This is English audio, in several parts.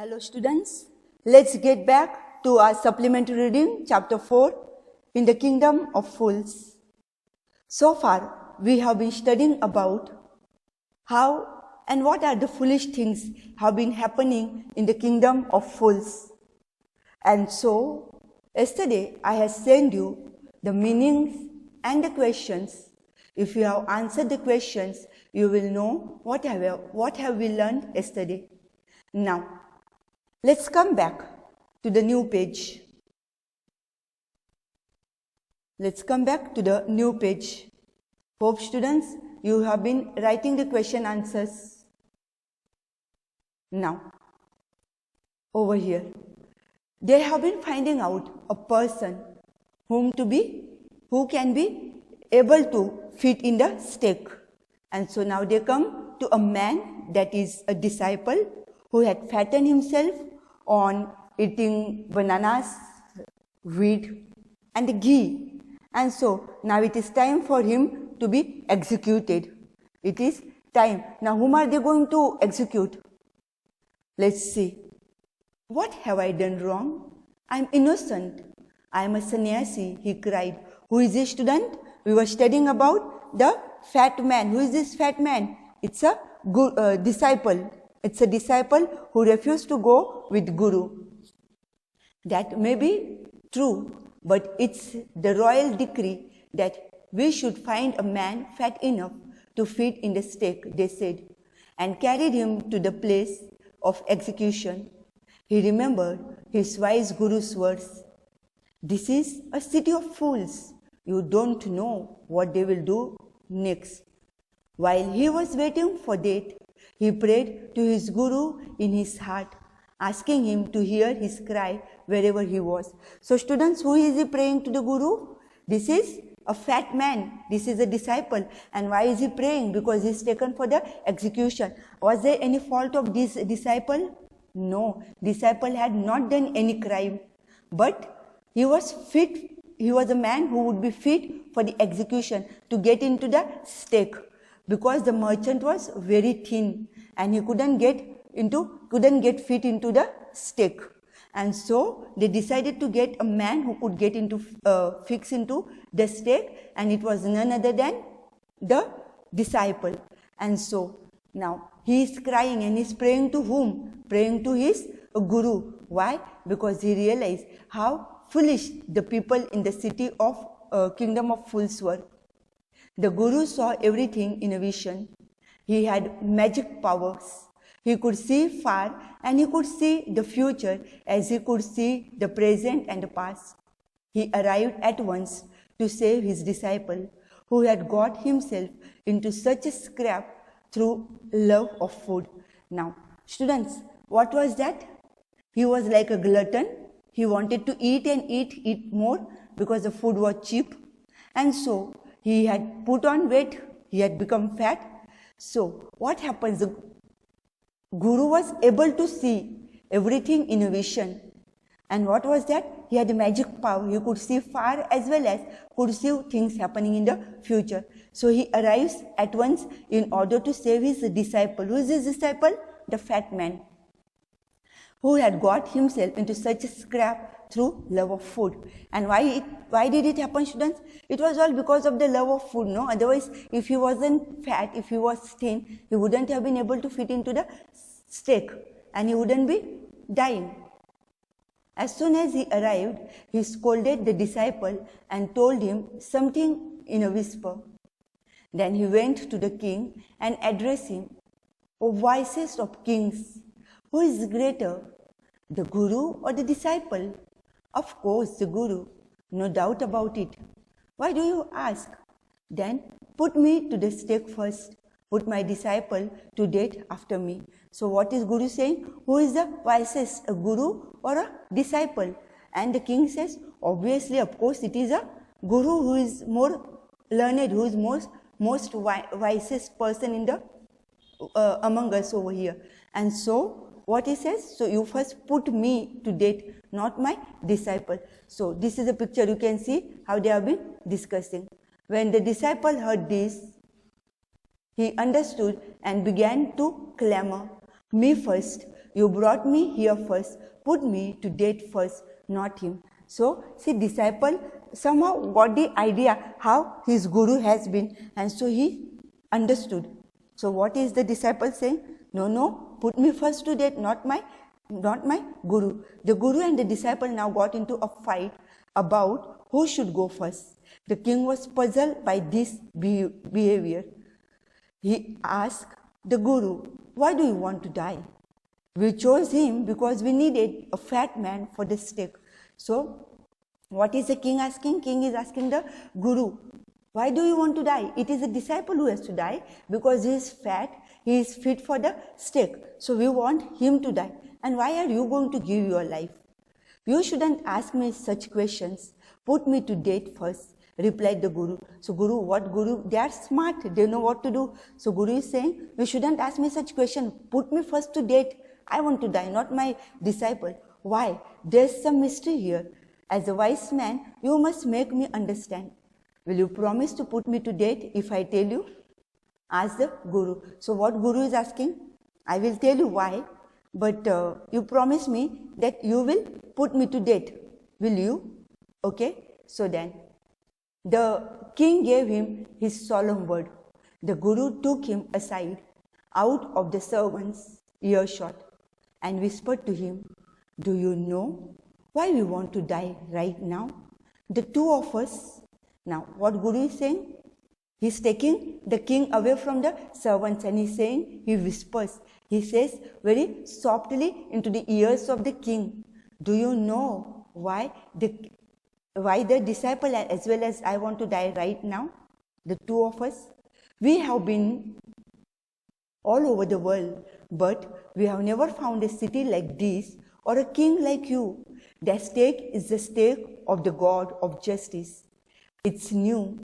Hello students, let's get back to our supplementary reading chapter 4 in the kingdom of fools. So far we have been studying about how and what are the foolish things have been happening in the kingdom of fools. And so yesterday I have sent you the meanings and the questions. If you have answered the questions, you will know what have we learned yesterday. Now let's come back to the new page. Let's come back to the new page. Hope students, you have been writing the question answers. Now, over here, they have been finding out a person who can be able to fit in the stake. And so now they come to a man that is a disciple who had fattened himself on eating bananas, wheat and ghee. And so now it is time for him to be executed. It is time. Now whom are they going to execute? Let's see. What have I done wrong? I am innocent. I am a sannyasi, he cried. Who is this student? We were studying about the fat man. Who is this fat man? It's a disciple. It's a disciple who refused to go with Guru. That may be true, but it's the royal decree that we should find a man fat enough to fit in the stake, they said, and carried him to the place of execution. He remembered his wise Guru's words. This is a city of fools. You don't know what they will do next. While he was waiting for death, he prayed to his Guru in his heart, asking him to hear his cry wherever he was. So students, who is he praying to the Guru? This is a fat man. This is a disciple. And why is he praying? Because he is taken for the execution. Was there any fault of this disciple? No. Disciple had not done any crime. But he was fit. He was a man who would be fit for the execution to get into the stake. Because the merchant was very thin and he couldn't get fit into the stake. And so they decided to get a man who could get into fix into the stake, and it was none other than the disciple. And so now he is crying and he is praying to whom? Praying to his Guru. Why? Because he realized how foolish the people in the city of kingdom of fools were. The Guru saw everything in a vision. He had magic powers. He could see far and he could see the future as he could see the present and the past. He arrived at once to save his disciple, who had got himself into such a scrap through love of food. Now, students, what was that? He was like a glutton. He wanted to eat and eat more because the food was cheap. And so he had put on weight, he had become fat. So what happens? The Guru was able to see everything in a vision. And what was that? He had a magic power. He could see far as well as could see things happening in the future. So he arrives at once in order to save his disciple. Who is his disciple? The fat man, who had got himself into such a scrap through love of food. And why did it happen, students? It was all because of the love of food, no? Otherwise, if he wasn't fat, if he was thin, he wouldn't have been able to fit into the stake and he wouldn't be dying. As soon as he arrived, he scolded the disciple and told him something in a whisper. Then he went to the king and addressed him, O wisest of kings, who is greater, the Guru or the disciple? Of course, the Guru, no doubt about it. Why do you ask? Then put me to the stake first. Put my disciple to death after me. So what is Guru saying? Who is the wisest, a Guru or a disciple? And the king says, obviously, of course, it is a Guru who is more learned, who is most wisest person in the among us over here. And so what he says? So you first put me to death, not my disciple. So this is a picture. You can see how they have been discussing. When the disciple heard this, he understood and began to clamor, me first, You brought me here first, put me to death first, not him. So, see, disciple somehow got the idea how his guru has been, and so he understood. So, what is the disciple saying? No, no, put me first to death, not my guru. The guru and the disciple now got into a fight about who should go first. The king was puzzled by this behavior. He asked the guru, why do you want to die? We chose him because we needed a fat man for the stake. So, what is the king asking? King is asking the guru, why do you want to die? It is the disciple who has to die because he is fat, he is fit for the stake. So, we want him to die. And why are you going to give your life? You shouldn't ask me such questions. Put me to death first, replied the guru. So, guru, what guru? They are smart, they know what to do. So, guru is saying, you shouldn't ask me such questions. Put me first to death. I want to die, not my disciple. Why? There's some mystery here. As a wise man, you must make me understand. Will you promise to put me to death if I tell you? Ask the guru. So, what guru is asking? I will tell you why. But you promise me that you will put me to death. Will you? Okay. So then, the king gave him his solemn word. The guru took him aside, out of the servant's earshot, and whispered to him, do you know why we want to die right now? The two of us. Now, what guru is saying? He's taking the king away from the servants and he's saying, he whispers. He says very softly into the ears of the king, do you know why the disciple as well as I want to die right now? The two of us. We have been all over the world, but we have never found a city like this or a king like you. The stake is the stake of the God of justice. It's new.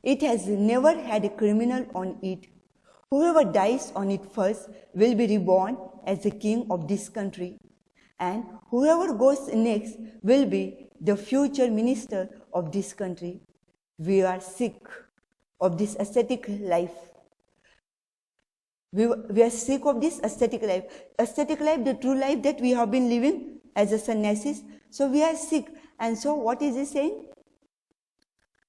It has never had a criminal on it. Whoever dies on it first will be reborn as the king of this country. And whoever goes next will be the future minister of this country. We are sick of this ascetic life. We are sick of this ascetic life. Ascetic life, the true life that we have been living as a sannyasis. So we are sick. And so what is he saying?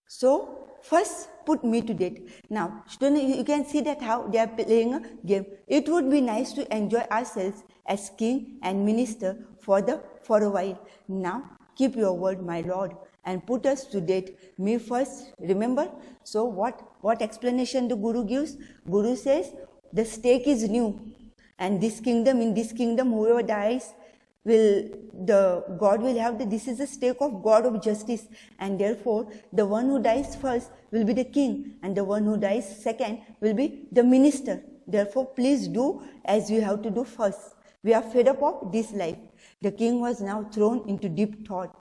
So first put me to death. Now, students, you can see that how they are playing a game. It would be nice to enjoy ourselves as king and minister for a while. Now, keep your word, my lord, and put us to death. Me first, remember? So what explanation the guru gives? Guru says, the stake is new. And in this kingdom, whoever dies, God will have this is the stake of God of justice, and therefore the one who dies first will be the king and the one who dies second will be the minister. Therefore, please do as you have to do first. We are fed up of this life. The king was now thrown into deep thought.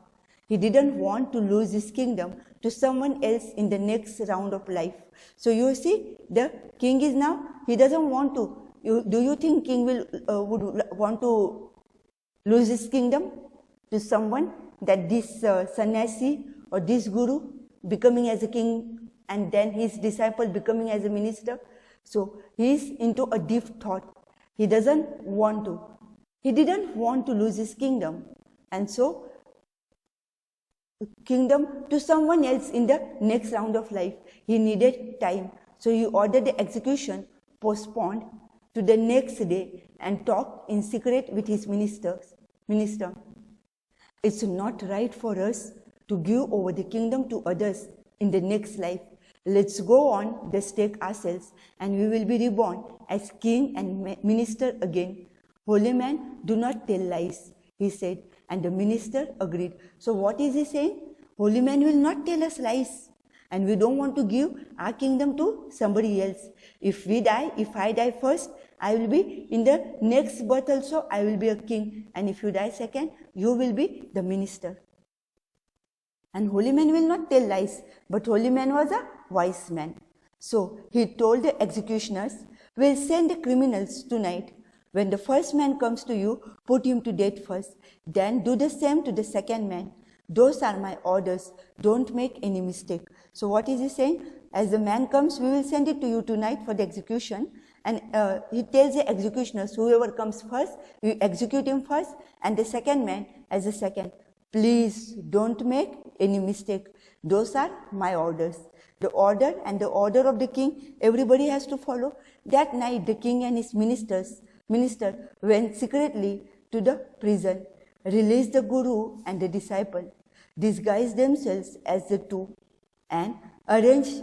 He didn't want to lose his kingdom to someone else in the next round of life. So you see, the king is now, he doesn't want to. Do you think king would want to lose his kingdom to someone, that this sannyasi or this guru becoming as a king and then his disciple becoming as a minister? So he is into a deep thought. He didn't want to lose his kingdom, and so kingdom to someone else in the next round of life. He needed time. So he ordered the execution postponed to the next day and talked in secret with his minister. It's not right for us to give over the kingdom to others in the next life. Let's go on the stake ourselves and we will be reborn as king and minister again. Holy man, do not tell lies, he said, and the minister agreed. So what is he saying? Holy man will not tell us lies, and we don't want to give our kingdom to somebody else. If I die first, I will be in the next birth also, I will be a king, and if you die second, you will be the minister. And holy man will not tell lies, but holy man was a wise man. So he told the executioners, we'll send the criminals tonight. When the first man comes to you, put him to death first. Then do the same to the second man. Those are my orders. Don't make any mistake. So what is he saying? As the man comes, we will send it to you tonight for the execution. And he tells the executioners, whoever comes first, you execute him first, and the second man as a second. Please don't make any mistake. Those are my orders. The order and the order of the king, everybody has to follow. That night, the king and his minister went secretly to the prison, released the guru and the disciple, disguised themselves as the two, and arranged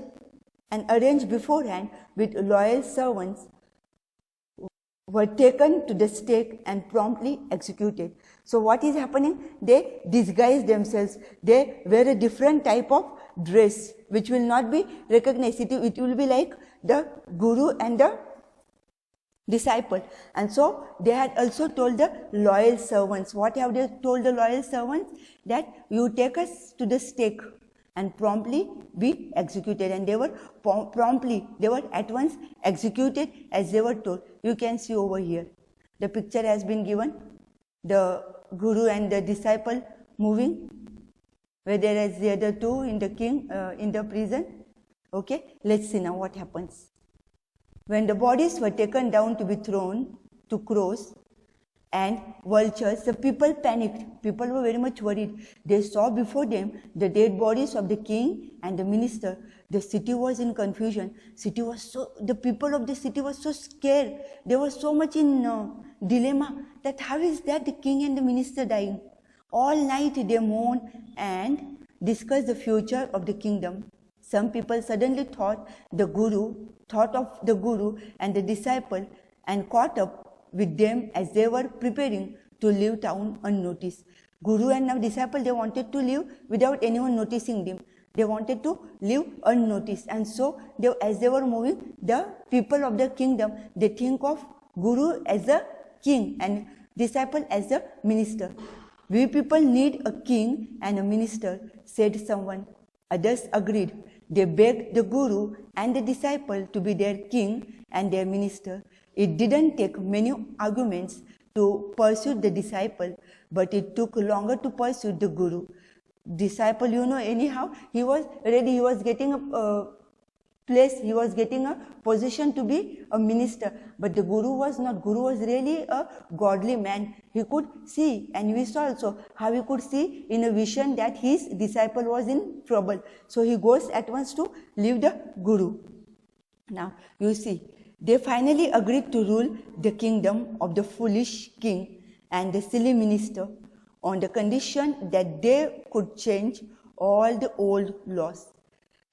beforehand with loyal servants, were taken to the stake and promptly executed. So what is happening? They disguise themselves. They wear a different type of dress which will not be recognized. It will be like the guru and the disciple. And so they had also told the loyal servants. What have they told the loyal servants? That you take us to the stake and promptly be executed. And they were at once executed as they were told. You can see over here. The picture has been given. The guru and the disciple moving, whereas the other two in the king in the prison. Okay, let's see now what happens. When the bodies were taken down to be thrown to crows and vultures, the people panicked. People were very much worried. They saw before them the dead bodies of the king and the minister. The city was in confusion. The people of the city were so scared. They were so much in dilemma that how is that the king and the minister dying? All night they mourned and discussed the future of the kingdom. Some people suddenly thought of the guru and the disciple and caught up with them as they were preparing to leave town unnoticed. Guru and the disciple, they wanted to leave without anyone noticing them. They wanted to leave unnoticed. And so as they were moving, the people of the kingdom, they think of guru as a king and disciple as a minister. We people need a king and a minister, said someone. Others agreed. They begged the guru and the disciple to be their king and their minister. It didn't take many arguments to pursue the disciple, but it took longer to pursue the guru. Disciple, anyhow, he was ready, he was getting a place, he was getting a position to be a minister. But the guru was not. Guru was really a godly man. He could see, and we saw also how he could see in a vision that his disciple was in trouble. So he goes at once to leave the guru. Now, you see, they finally agreed to rule the kingdom of the foolish king and the silly minister on the condition that they could change all the old laws.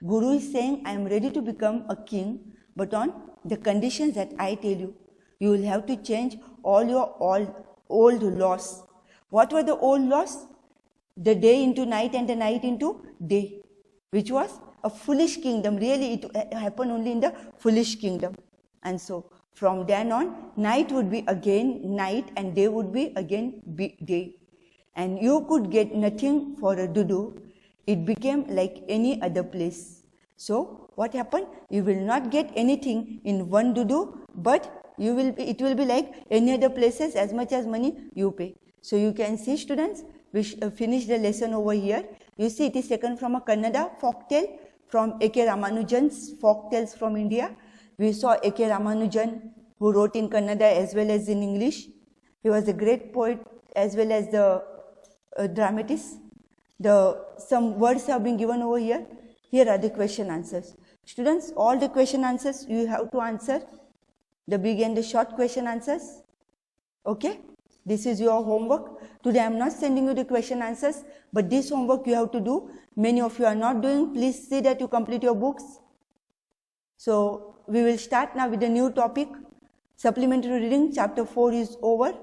Guru is saying, I am ready to become a king, but on the conditions that I tell you. You will have to change all your old laws. What were the old laws? The day into night and the night into day, which was a foolish kingdom. Really, it happened only in the foolish kingdom. And so, from then on, night would be again night and day would be again day. And you could get nothing for a dudu. It became like any other place. So, what happened? You will not get anything in one dudu, but it will be like any other places as much as money you pay. So, you can see, students, we finish the lesson over here. You see, it is taken from a Kannada folktale from A.K. Ramanujan's Folktales from India. We saw A.K. Ramanujan, who wrote in Kannada as well as in English. He was a great poet as well as the dramatist. Some words have been given over here. Here are the question answers. Students, all the question answers you have to answer. The big and the short question answers. Okay? This is your homework. Today I am not sending you the question answers, but this homework you have to do. Many of you are not doing. Please see that you complete your books. So, we will start now with a new topic. Supplementary reading, chapter 4 is over.